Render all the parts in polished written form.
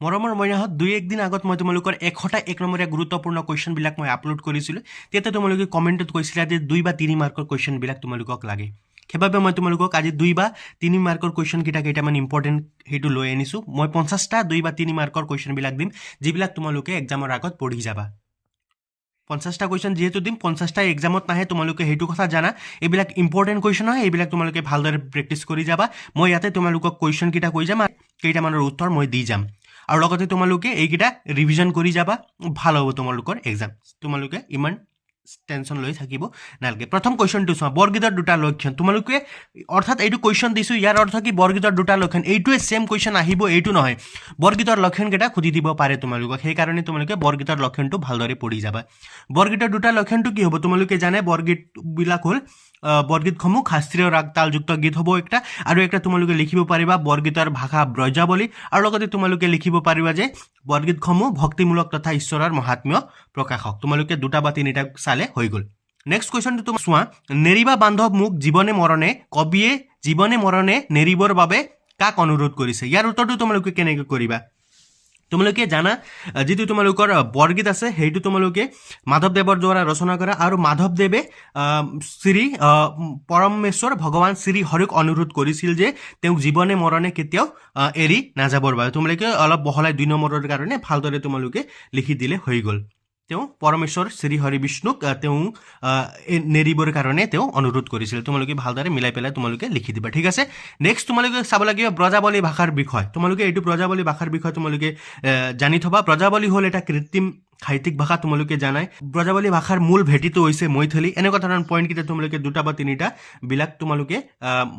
মৰমৰ মইনাহঁত 2-1 দিন আগত মই তোমালোকৰ 101 নম্বৰীয়া গুৰুত্বপূৰ্ণ কুৱেশ্যনবিলাক মই আপলোড কৰিছিলোঁ। তেতিয়া তোমালোকে কমেণ্টত কৈছিলা যে 2 বা 3 মাৰ্কৰ কুৱেশ্যনবিলাক তোমালোকক লাগে। সেইবাবে মই তোমালোকক আজি 2 বা 3 মাৰ্কৰ কুৱেশ্যনকেইটা কেইটামান ইম্পৰ্টেণ্ট সেইটো লৈ আনিছোঁ। মই 50টা 2 বা 3 মাৰ্কৰ কুৱেশ্যনবিলাক দিম, যিবিলাক তোমালোকে এক্সামৰ আগত পঢ়ি যাবা। 50টা কুৱেশ্যন যিহেতু দিম, 50টা এক্সামত নাহে, তোমালোকে সেইটো কথা জানা। এইবিলাক ইম্পৰ্টেণ্ট কুৱেশ্যন হয়, এইবিলাক তোমালোকে ভালদৰে প্ৰেক্টিছ কৰি যাবা। মই ইয়াতে তোমালোকক কুৱেশ্যনকেইটা কৈ যাম, কেইটামানৰ উত্তৰ মই দি যাম। আৰু লগতে তোমালোকে এইকেইটা ৰিভিজন কৰি যাবা, ভাল হ'ব তোমালোকৰ এক্সাম। তোমালোকে ইমান টেনশ্যন লৈ থাকিব নালাগে। প্ৰথম কুৱেশ্যনটো চোৱা, বৰগীতৰ দুটা লক্ষণ। তোমালোকে অৰ্থাৎ এইটো কুৱেশ্যন দিছোঁ, ইয়াৰ অৰ্থ কি বৰগীতৰ দুটা লক্ষণ। এইটোৱে ছেম কুৱেশ্যন আহিব, এইটো নহয়। বৰগীতৰ লক্ষণকেইটা সুধি দিব পাৰে তোমালোকক, সেইকাৰণে তোমালোকে বৰগীতৰ লক্ষণটো ভালদৰে পঢ়ি যাবা। বৰগীতৰ দুটা লক্ষণটো কি হ'ব তোমালোকে জানে, বৰগীতবিলাক হ'ল বৰগীতসমূহ শাস্ত্ৰীয় ৰাগ তালযুক্ত গীত হ'ব একটা, আৰু একটা তোমালোকে লিখিব পাৰিবা বৰগীতৰ ভাষা ব্ৰজাৱলী, আৰু লগতে তোমালোকে লিখিব পাৰিবা যে বৰগীতসমূহ ভক্তিমূলক তথা ঈশ্বৰৰ মহাত্ম্য প্ৰকাশক। তোমালোকে 2টা বা 3টা চালে হৈ গ'ল। নেক্সট কুৱেশ্যনটো তুমি চোৱা, নেৰিবা বান্ধৱ মোক জীৱনে মৰণে, কবিয়ে জীৱনে মৰণে নেৰিবৰ বাবে কাক অনুৰোধ কৰিছে। ইয়াৰ উত্তৰটো তোমালোকে কেনেকৈ কৰিবা। তোমালোকে জানা, যিটো তোমালোকৰ বৰগীত আছে সেইটো তোমালোকে মাধৱদেৱৰ দ্বাৰা ৰচনা কৰা, আৰু মাধৱদেৱে শ্ৰী পৰমেশ্বৰ ভগৱান শ্ৰী হৰিক অনুৰোধ কৰিছিল যে তেওঁক জীৱনে মৰণে কেতিয়াও এৰি নাযাবৰ বাবে। তোমালোকে অলপ বহলাই 2 নম্বৰৰ কাৰণে ভালদৰে তোমালোকে লিখি দিলে হৈ গ'ল। তেওঁ পৰমেশ্বৰ শ্ৰী হৰি বিষ্ণুক তেওঁ নেৰিবৰ কাৰণে তেওঁ অনুৰোধ কৰিছিল। তোমালোকে ভালদৰে মিলাই পেলাই তোমালোকে লিখি দিবা, ঠিক আছে। নেক্সট তোমালোকে চাব লাগিব ব্ৰজাৱলী ভাষাৰ বিষয়। তোমালোকে এইটো ব্ৰজাৱলী ভাষাৰ বিষয়ে তোমালোকে জানি থবা। ব্ৰজাৱলী হ'ল এটা কৃত্ৰিম সাহিত্যিক ভাষা, তোমালোকে জানাই। ব্ৰজাৱলী ভাষাৰ মূল ভেটিটো হৈছে মৈথিলী। এনেকুৱা ধৰণৰ পইণ্টকেইটা তোমালোকে 2টা বা 3টা বিলাক তোমালোকে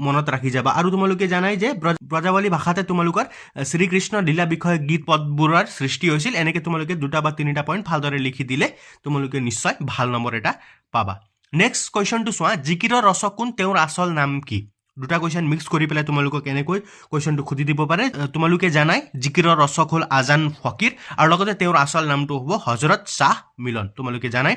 মনত ৰাখি যাবা। আৰু তোমালোকে জানাই যে ব্ৰজাৱলী ভাষাতে তোমালোকৰ শ্ৰীকৃষ্ণ লীলা বিষয়ক গীত পদবোৰৰ সৃষ্টি হৈছিল। এনেকৈ তোমালোকে 2টা বা 3টা পইণ্ট ভালদৰে লিখি দিলে তোমালোকে নিশ্চয় ভাল নম্বৰ এটা পাবা। নেক্সট কুৱেশ্যনটো চোৱা, জিকিৰৰ ৰচক কোন, তেওঁৰ আচল নাম কি। 2টা কুৱেশ্যন মিক্স কৰি পেলাই তোমালোকক এনেকৈ কুৱেশ্যনটো সুধি দিব পাৰে। তোমালোকে জানাই জিকিৰৰ ৰচক হ'ল আজান ফকীৰ, আৰু লগতে তেওঁৰ আচল নামটো হ'ব হজৰত শ্বাহ মিলন। তোমালোকে জানাই।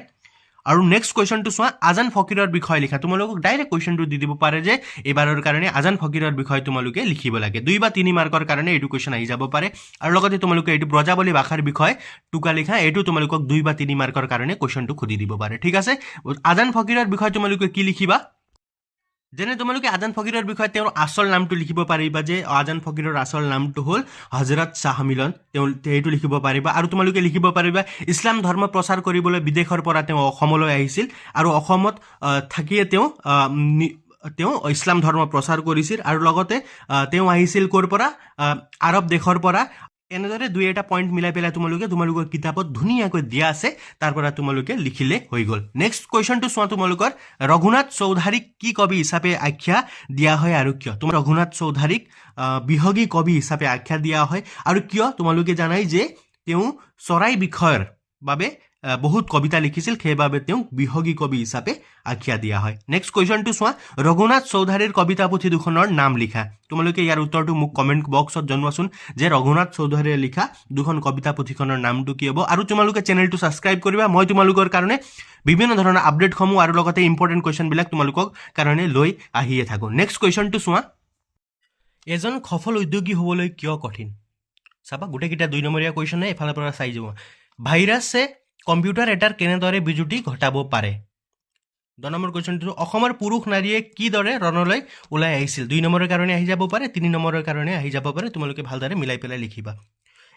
আৰু নেক্সট কুৱেশ্যনটো চোৱা, আজান ফকীৰৰ বিষয়ে লিখা। তোমালোকক ডাইৰেক্ট কুৱেশ্যনটো দি দিব পাৰে যে এইবাৰৰ কাৰণে আজান ফকীৰৰ বিষয়ে তোমালোকে লিখিব লাগে। 2 বা 3 মাৰ্কৰ কাৰণে এইটো কুৱেশ্যন আহি যাব পাৰে। আৰু লগতে তোমালোকে এইটো ব্ৰজাৱলী ভাষাৰ বিষয়ে টুকা লিখা, এইটো তোমালোকক 2 বা 3 মাৰ্কৰ কাৰণে কুৱেশ্যনটো সুধি দিব পাৰে, ঠিক আছে। আজান ফকীৰৰ বিষয়ে তোমালোকে কি লিখিবা, যেনে তোমালোকে আজান ফকীৰৰ বিষয়ে তেওঁৰ আচল নামটো লিখিব পাৰিবা, যে আজান ফকীৰৰ আচল নামটো হ'ল হজৰত শ্বাহ মিলন, তেওঁ সেইটো লিখিব পাৰিবা। আৰু তোমালোকে লিখিব পাৰিবা ইছলাম ধৰ্ম প্ৰচাৰ কৰিবলৈ বিদেশৰ পৰা তেওঁ অসমলৈ আহিছিল, আৰু অসমত থাকিয়ে তেওঁ ইছলাম ধৰ্ম প্ৰচাৰ কৰিছিল, আৰু লগতে তেওঁ আহিছিল ক'ৰ পৰা, আৰৱ দেশৰ পৰা। এনেদৰে 2-এটা পইণ্ট মিলাই পেলাই তোমালোকৰ কিতাপত ধুনীয়াকৈ দিয়া আছে, তাৰ পৰা তোমালোকে লিখিলে হৈ গ'ল। নেক্সট কুৱেশ্যনটো চোৱা, তোমালোকৰ ৰঘুনাথ চৌধাৰীক কি কবি হিচাপে আখ্যা দিয়া হয় আৰু কিয়। তোমাৰ ৰঘুনাথ চৌধাৰীক বিহগী কবি হিচাপে আখ্যা দিয়া হয়, আৰু কিয় তোমালোকে জানাই যে তেওঁ চৰাই বিষয়ৰ বাবে বহুত কবিতা লিখিছিল, সেইবাবে তেওঁক বিহগী কবি হিচাপে আখ্যা দিয়া হয়। নেক্সট কুৱেশ্যনটো চোৱা, ৰঘুনাথ চৌধাৰীৰ কবিতা পুথি দুখনৰ নাম লিখা। তোমালোকে ইয়াৰ উত্তৰটো মোক কমেণ্ট বক্সত জনোৱাচোন যে ৰঘুনাথ চৌধাৰীয়ে লিখা 2খন কবিতা পুথিখনৰ নামটো কি হ'ব। আৰু তোমালোকে চেনেলটো ছাবস্ক্ৰাইব কৰিবা, মই তোমালোকৰ কাৰণে বিভিন্ন ধৰণৰ আপডেটসমূহ আৰু লগতে ইম্পৰ্টেণ্ট কুৱেশ্যনবিলাক তোমালোকৰ কাৰণে লৈ আহিয়ে থাকোঁ। নেক্সট কুৱেশ্যনটো চোৱা, এজন সফল উদ্যোগী হ'বলৈ কিয় কঠিন। চাবা, গোটেইকেইটা 2 নম্বৰীয়া কুৱেশ্যনে এফালৰ পৰা চাই যাব। ভাইৰাছে কম্পিউটাৰ এটাৰ কেনেদৰে বিজুতি ঘটাব পাৰে। 2 নম্বৰ কুৱেশ্যনটো, অসমৰ পুৰুষ নাৰীয়ে কিদৰে ৰণলৈ ওলাই আহিছিল। 2 নম্বৰৰ কাৰণে আহি যাব পাৰে, 3 নম্বৰৰ কাৰণে আহি যাব পাৰে। তোমালোকে ভালদৰে মিলাই পেলাই লিখিবা।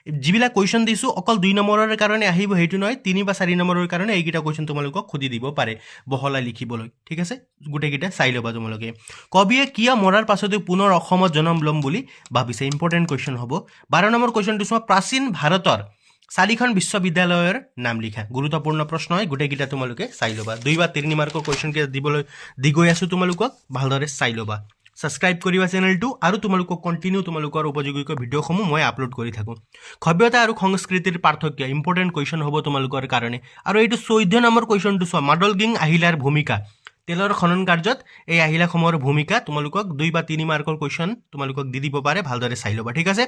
যিবিলাক কুৱেশ্যন দিছোঁ অকল 2 নম্বৰৰ কাৰণে আহিব সেইটো নহয়, 3 বা 4 নম্বৰৰ কাৰণে এইকেইটা কুৱেশ্যন তোমালোকক সুধি দিব পাৰে বহলাই লিখিবলৈ, ঠিক আছে। গোটেইকেইটা চাই ল'বা তোমালোকে। কবিয়ে কিয় মৰাৰ পাছতো পুনৰ অসমত জন্ম ল'ম বুলি ভাবিছে। ইম্পৰ্টেণ্ট কুৱেশ্যন হ'ব। 12 নম্বৰ কুৱেশ্যনটো চোৱা, প্ৰাচীন ভাৰতৰ 4খন বিশ্ববিদ্যালয়ৰ নাম লিখা। গুৰুত্বপূৰ্ণ প্ৰশ্ন হয়, গোটেইকেইটা তোমালোকে চাই ল'বা। 2 বা 3 মাৰ্কৰ কুৱেশ্যনকেইটা দি গৈ আছোঁ, তোমালোকক ভালদৰে চাই ল'বা। ছাবস্ক্ৰাইব কৰিবা চেনেলটো, আৰু তোমালোকক কণ্টিনিউ তোমালোকৰ উপযোগী ভিডিঅ'সমূহ মই আপলোড কৰি থাকোঁ। সভ্যতা আৰু সংস্কৃতিৰ পাৰ্থক্য, ইম্পৰ্টেণ্ট কুৱেশ্যন হ'ব তোমালোকৰ কাৰণে। আৰু এইটো 14 নম্বৰ কুৱেশ্যনটো চোৱা, মাডলগিং আহিলাৰ ভূমিকা। তেলৰ খনন কাৰ্যত এই আহিলাসমূহৰ ভূমিকা তোমালোকক 2 বা 3 মাৰ্কৰ কুৱেশ্যন তোমালোকক দি দিব পাৰে, ভালদৰে চাই ল'বা, ঠিক আছে।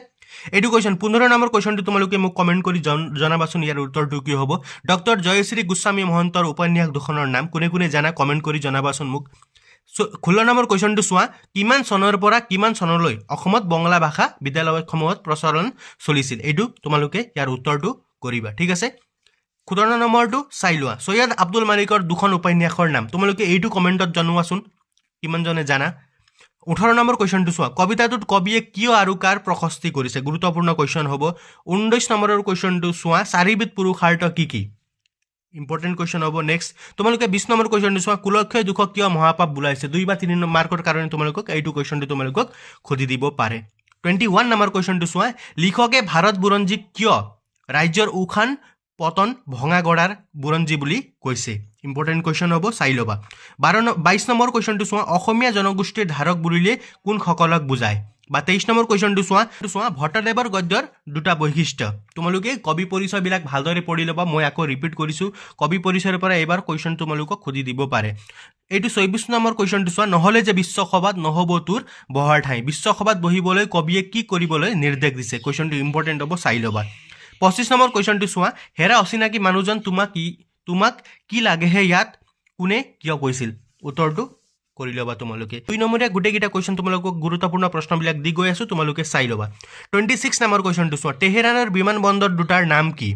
এইটো কুৱেশ্যন 15 নম্বৰ কুৱেশ্যনটো তোমালোকে মোক কমেণ্ট কৰি জনাবাচোন ইয়াৰ উত্তৰটো কি হ'ব। ডক্টৰ জয়শ্ৰী গোস্বামী মহন্তৰ উপন্যাস দুখনৰ নাম কোনে কোনে জানা কমেণ্ট কৰি জনাবাচোন মোক। 16 নম্বৰ কুৱেশ্যনটো চোৱা কিমান চনৰ পৰা কিমান চনলৈ অসমত বঙলা ভাষা বিদ্যালয়সমূহত প্ৰচলন চলিছিল এইটো তোমালোকে ইয়াৰ উত্তৰটো কৰিবা ঠিক আছে 17 নম্বৰটো চাই লোৱা সৈয়দ আব্দুল মালিকৰ দুখন উপন্যাসৰ নাম তোমালোকে এইটো কমেণ্টত জনোৱাচোন কিমানজনে জানা 18 নম্বৰ কুৱেশ্যনটো চোৱা কবিতাটোত কবিয়ে কিয় আৰু কাৰ প্ৰশস্তি কৰিছে গুৰুত্বপূৰ্ণ কুৱেশ্যন হ'ব 19 নম্বৰৰ কুৱেশ্যনটো চোৱা চাৰিবিধ পুৰুষাৰ্থ কি কি ইম্পৰ্টেণ্ট কুৱেশ্যন হ'ব নেক্সট তোমালোকে 20 নম্বৰ কুৱেশ্যনটো চোৱা কুলক্ষয় দুখক কিয় মহাপাপ বোলাইছে 2 বা 3 মাৰ্কৰ কাৰণে তোমালোকক এইটো কুৱেশ্যনটো তোমালোকক খুদি দিব পাৰে 21 নম্বৰ কুৱেশ্যনটো চোৱা লিখকে ভাৰত বুৰঞ্জীক কিয় ৰাজ্যৰ উখান পতন ভঙা গড়াৰ বুৰঞ্জী বুলি কৈছে ইম্পৰ্টেণ্ট কুৱেশ্যন হ'ব চাই ল'বা 22 নম্বৰ কুৱেশ্যনটো চোৱা অসমীয়া জনগোষ্ঠীৰ ধাৰক বুলিলে কোন সকলক বুজায় বা 23 নম্বৰ কুৱেশ্যনটো চোৱা ভট্টদেৱৰ গদ্যৰ দুটা বৈশিষ্ট্য তোমালোকে কবি পৰিচয়বিলাক ভালদৰে পঢ়ি ল'বা মই আকৌ ৰিপিট কৰিছোঁ কবি পৰিচয়ৰ পৰা এইবাৰ কুৱেশ্যন তোমালোকক খুদি দিব পাৰে এইটো 24 নম্বৰ কুৱেশ্যনটো চোৱা নহ'লে যে বিশ্বসভাত নহ'ব তোৰ বহাৰ ঠাই বিশ্বসভাত বহিবলৈ কবিয়ে কি কৰিবলৈ নিৰ্দেশ দিছে কুৱেশ্যনটো ইম্পৰ্টেণ্ট হ'ব চাই ল'বা 25 নম্বৰ কুৱেশ্যনটো চোৱা হেৰা অচিনাকি মানুহজন তোমাক কি লাগেহে ইয়াত কোনে কিয় কৈছিল উত্তৰটো কৰি ল'বা তোমালোকে 2 নম্বৰীয়া গোটেইকেইটা কুৱেশ্যন তোমালোকক গুৰুত্বপূৰ্ণ প্ৰশ্নবিলাক দি গৈ আছোঁ তোমালোকে চাই ল'বা 26 নম্বৰ কুৱেশ্যনটো চোৱা তেহেৰানৰ বিমানবন্দৰ দুটাৰ নাম কি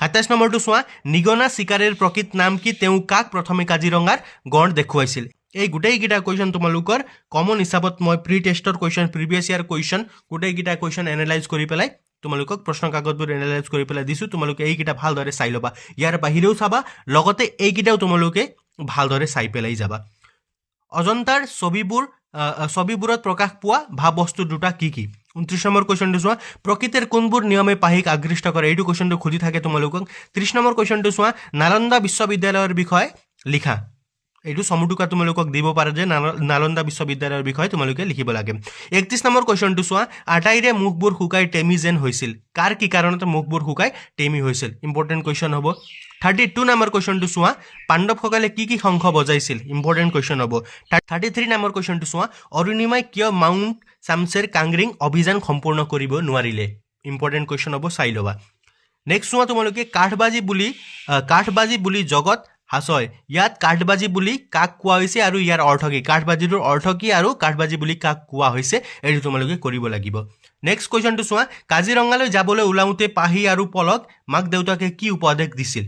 27 নম্বৰটো চোৱা নিগনা চিকাৰীৰ প্ৰকৃত নাম কি তেওঁ কাক প্ৰথমে কাজিৰঙাৰ গড় দেখুৱাইছিল এই গোটেইকেইটা কুৱেশ্যন তোমালোকৰ কমন হিচাপত মই প্ৰি টেষ্টৰ কুৱেশ্যন প্ৰিভিয়াছ ইয়াৰ কুৱেশ্যন গোটেইকেইটা কুৱেশ্যন এনালাইজ কৰি পেলাই তোমালোকক প্ৰশ্ন কাকতবোৰ এনালাইজ কৰি পেলাই দিছোঁ তোমালোকে এইকেইটা ভালদৰে চাই ল'বা ইয়াৰ বাহিৰেও চাবা লগতে এইকেইটাও তোমালোকে ভালদৰে চাই পেলাই যাবা অজন্তাৰ ছবিবোৰত প্ৰকাশ পোৱা ভাৱবস্তু দুটা কি কি 29 নম্বৰ কুৱেশ্যনটো চোৱা প্ৰকৃতিৰ কোনবোৰ নিয়মে পাহিক আকৃষ্ট কৰে এইটো কুৱেশ্যনটো খুজি থাকে তোমালোকক 30 নম্বৰ কুৱেশ্যনটো চোৱা নালন্দা বিশ্ববিদ্যালয়ৰ বিষয়ে লিখা এইটো চমুটুকা তোমালোকক দিব পাৰে যে নালন্দা বিশ্ববিদ্যালয়ৰ বিষয়ে তোমালোকে লিখিব লাগে 31 নম্বৰ কুৱেশ্যনটো চোৱা আটাইৰে মুখবোৰ শুকাই টেমি যেন হৈছিল কাৰ কি কাৰণতে মুখবোৰ শুকাই টেমি হৈছিল ইম্পৰ্টেণ্ট কুৱেশ্যন হ'ব 32 নম্বৰ কুৱেশ্যনটো চোৱা পাণ্ডৱসকলে কি কি শংখ বজাইছিল ইম্পৰ্টেণ্ট কুৱেশ্যন হ'ব 33 নম্বৰ কুৱেশ্যনটো চোৱা অৰুণিমাই কিয় মাউণ্ট চামছেৰ কাংগ্ৰিং অভিযান সম্পূৰ্ণ কৰিব নোৱাৰিলে ইম্পৰ্টেণ্ট কুৱেশ্যন হ'ব চাই ল'বা নেক্সট চোৱা তোমালোকে কাঠবাজি বুলি জগত হাসয় ইয়াত কাঠবাজি বুলি কাক কোৱা হৈছে আৰু ইয়াৰ অৰ্থ কি কাঠবাজিটোৰ অৰ্থ কি আৰু কাঠবাজি বুলি কাক কোৱা হৈছে এইটো তোমালোকে কৰিব লাগিব নেক্সট কুৱেশ্যনটো চোৱা কাজিৰঙালৈ যাবলৈ ওলাওঁতে পাহি আৰু পলক মাক দেউতাকে কি উপদেশ দিছিল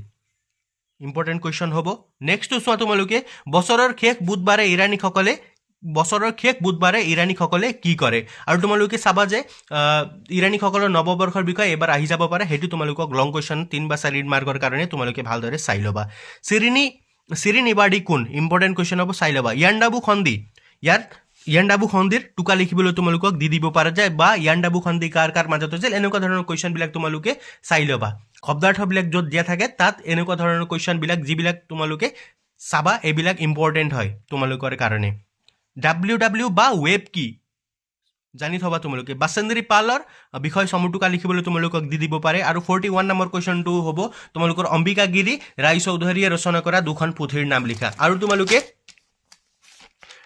ইম্পৰ্টেণ্ট কুৱেশ্যন হ'ব নেক্সটটো চোৱা তোমালোকে বছৰৰ শেষ বুধবাৰে ইৰাণীসকলে কি কৰে আৰু তোমালোকে চাবা যে ইৰাণীসকলৰ নৱবৰ্ষৰ বিষয়ে এবাৰ আহি যাব পাৰে সেইটো তোমালোকক লং কুৱেশ্যন 3 বা 4 মাৰ্কৰ কাৰণে তোমালোকে ভালদৰে চাই ল'বা চিৰিনিবাৰ্ডি কোন ইম্পৰ্টেণ্ট কুৱেশ্যন হ'ব চাই ল'বা ইয়াণ্ডাবু সন্ধিৰ টোকা লিখিবলৈ তোমালোকক দি দিব পাৰে যে বা ইয়াণ্ডাবু সন্ধি কাৰ মাজত হৈছিল এনেকুৱা ধৰণৰ কুৱেশ্যনবিলাক তোমালোকে চাই ল'বা শব্দাৰ্থবিলাক য'ত দিয়া থাকে তাত এনেকুৱা ধৰণৰ কুৱেশ্যনবিলাক যিবিলাক তোমালোকে চাবা এইবিলাক ইম্পৰ্টেণ্ট হয় তোমালোকৰ কাৰণে WW বা ৱেব কি জানি থবা তোমালোকে বাসেন্দ্ৰী পালৰ বিষয় চমুটুকা লিখিবলৈ তোমালোকক দি দিব পাৰে আৰু 41 নম্বৰ কুৱেশ্যনটো হ'ব তোমালোকৰ অম্বিকা গিৰি ৰায় চৌধুৰীয়ে ৰচনা কৰা দুখন পুথিৰ নাম লিখা আৰু তোমালোকে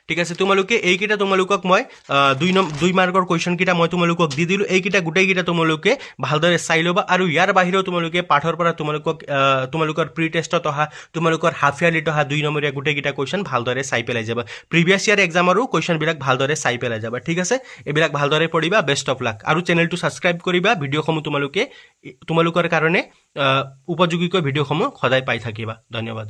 ঠিক আছে তোমালোকে এইকেইটা তোমালোকক মই 2 মাৰ্কৰ কুৱেশ্যন কেইটা মই তোমালোকক দি দিলোঁ এইকেইটা গোটেইকেইটা তোমালোকে ভালদৰে চাই ল'বা আৰু ইয়াৰ বাহিৰেও তোমালোকে পাঠৰ পৰা তোমালোকৰ প্ৰি টেষ্টত অহা তোমালোকৰ হাফ ইয়াৰলিত অহা 2 নম্বৰীয়া গোটেইকেইটা কুৱেশ্যন ভালদৰে চাই পেলাই যাবা প্ৰিভিয়াছ ইয়াৰ এক্সামৰো কুৱেশ্যনবিলাক ভালদৰে চাই পেলাই যাবা ঠিক আছে এইবিলাক ভালদৰে পঢ়িবা বেষ্ট অফ লাক আৰু চেনেলটো ছাবস্ক্ৰাইব কৰিবা ভিডিঅ'সমূহ তোমালোকৰ কাৰণে উপযোগীকৈ ভিডিঅ'সমূহ সদায় পাই থাকিবা ধন্যবাদ